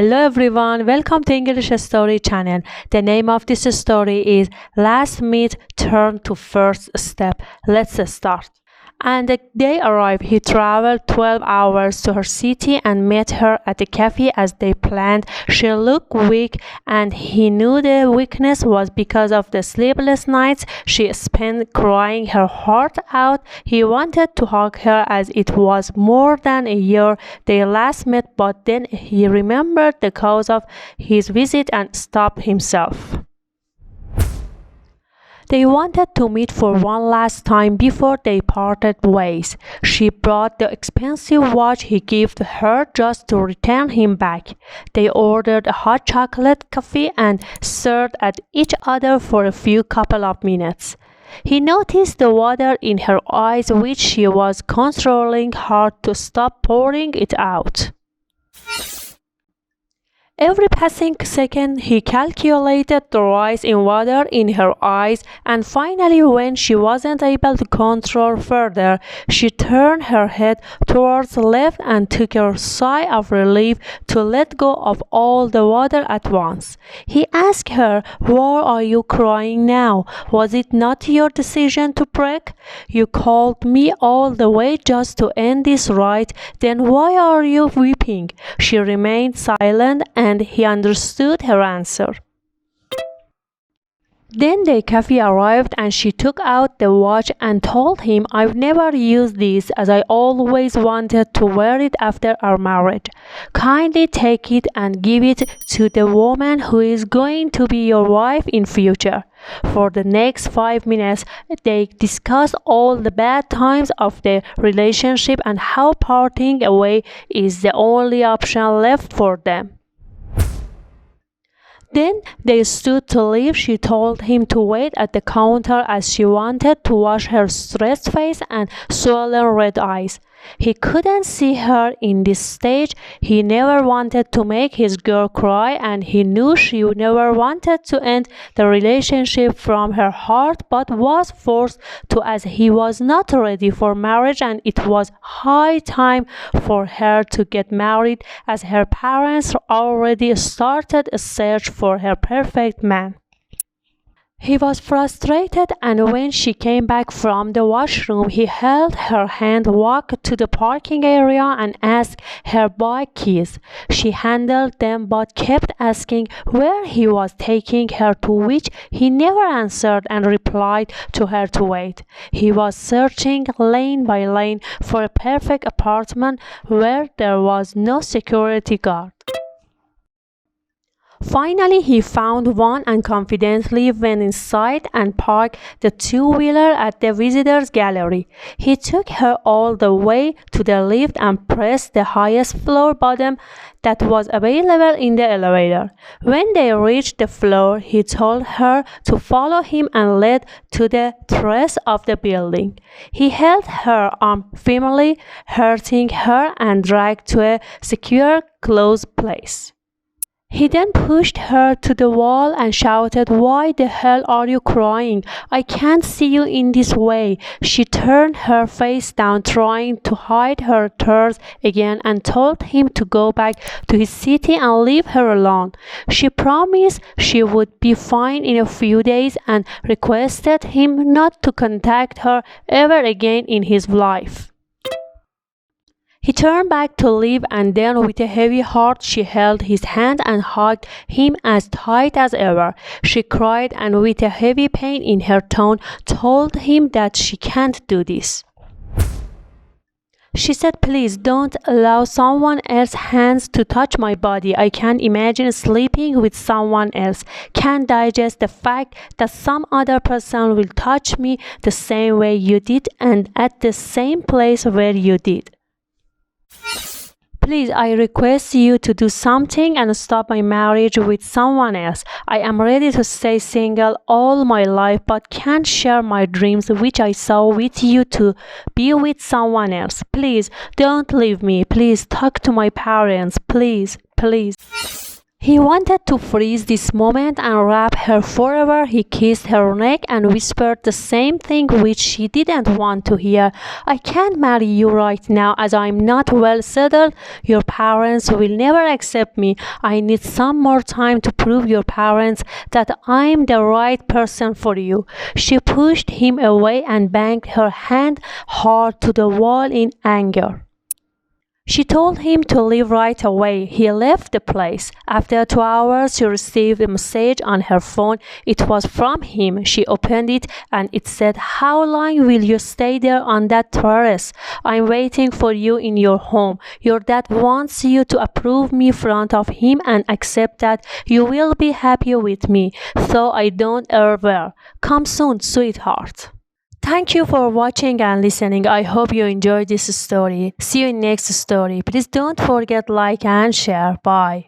Hello everyone, welcome to English Story channel. The name of this story is Last Meet Turned to First Step. Let's start. And the day arrived. He traveled 12 hours to her city and met her at the cafe as they planned. She looked weak, and he knew the weakness was because of the sleepless nights she spent crying her heart out. He wanted to hug her as it was more than a year they last met, but then he remembered the cause of his visit and stopped himself. They wanted to meet for one last time before they parted ways. She brought the expensive watch he gave her just to return him back. They ordered a hot chocolate coffee and stared at each other for a couple of minutes. He noticed the water in her eyes, which she was controlling hard to stop pouring it out. Every passing second, he calculated the rise in water in her eyes, and finally, when she wasn't able to control further, she turned her head towards the left and took a sigh of relief to let go of all the water at once. He asked her, "Why are you crying now? Was it not your decision to break? You called me all the way just to end this, right? Then why are you weeping?" She remained silent, and he understood her answer. Then the coffee arrived, and she took out the watch and told him, "I've never used this, as I always wanted to wear it after our marriage. Kindly take it and give it to the woman who is going to be your wife in future." For the next 5 minutes, they discussed all the bad times of the relationship and how parting away is the only option left for them. Then they stood to leave. She told him to wait at the counter as she wanted to wash her stressed face and swollen red eyes. He couldn't see her in this stage. He never wanted to make his girl cry, and he knew she never wanted to end the relationship from her heart, but was forced to, as he was not ready for marriage, and it was high time for her to get married, as her parents already started a search for her perfect man. He was frustrated, and when she came back from the washroom, he held her hand, walked to the parking area, and asked her bike keys. She handled them but kept asking where he was taking her, to which he never answered and replied to her to wait. He was searching lane by lane for a perfect apartment where there was no security guard. Finally, he found one and confidently went inside and parked the two-wheeler at the visitors' gallery. He took her all the way to the lift and pressed the highest floor button that was available in the elevator. When they reached the floor, he told her to follow him and led to the terrace of the building. He held her arm firmly, hurting her, and dragged to a secure, closed place. He then pushed her to the wall and shouted, "Why the hell are you crying? I can't see you in this way." She turned her face down, trying to hide her tears again, and told him to go back to his city and leave her alone. She promised she would be fine in a few days and requested him not to contact her ever again in his life. He turned back to leave, and then with a heavy heart she held his hand and hugged him as tight as ever. She cried, and with a heavy pain in her tone told him that she can't do this. She said, "Please don't allow someone else's hands to touch my body. I can't imagine sleeping with someone else. Can't digest the fact that some other person will touch me the same way you did and at the same place where you did. Please, I request you to do something and stop my marriage with someone else. I am ready to stay single all my life, but can't share my dreams which I saw with you to be with someone else. Please, don't leave me. Please, talk to my parents. Please, please." He wanted to freeze this moment and wrap her forever. He kissed her neck and whispered the same thing which she didn't want to hear. I can't marry you right now as I'm not well settled. Your parents will never accept me. I need some more time to prove your parents that I'm the right person for you. She pushed him away and banged her hand hard to the wall in anger. She told him to leave right away. He left the place. After 2 hours, she received a message on her phone. It was from him. She opened it and it said, "How long will you stay there on that terrace? I'm waiting for you in your home. Your dad wants you to approve me in front of him and accept that you will be happy with me, though I don't ever. Come soon, sweetheart." Thank you for watching and listening. I hope you enjoyed this story. See you in next story. Please don't forget like and share. Bye.